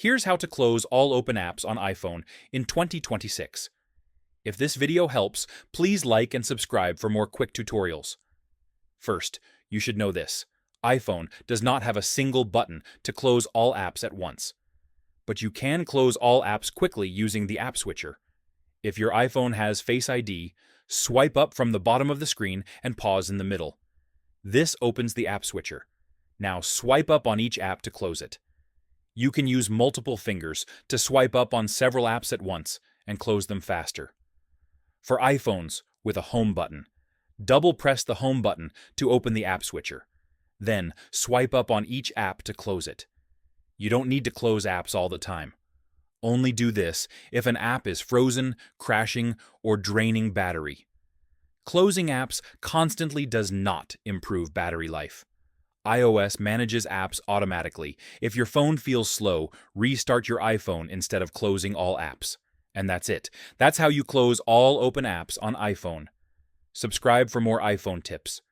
Here's how to close all open apps on iPhone in 2026. If this video helps, please like and subscribe for more quick tutorials. First, you should know this. iPhone does not have a single button to close all apps at once. But you can close all apps quickly using the app switcher. If your iPhone has Face ID, swipe up from the bottom of the screen and pause in the middle. This opens the app switcher. Now swipe up on each app to close it. You can use multiple fingers to swipe up on several apps at once and close them faster. For iPhones with a home button, double press the home button to open the app switcher. Then swipe up on each app to close it. You don't need to close apps all the time. Only do this if an app is frozen, crashing, or draining battery. Closing apps constantly does not improve battery life. iOS manages apps automatically. If your phone feels slow, restart your iPhone instead of closing all apps. And that's it. That's how you close all open apps on iPhone. Subscribe for more iPhone tips.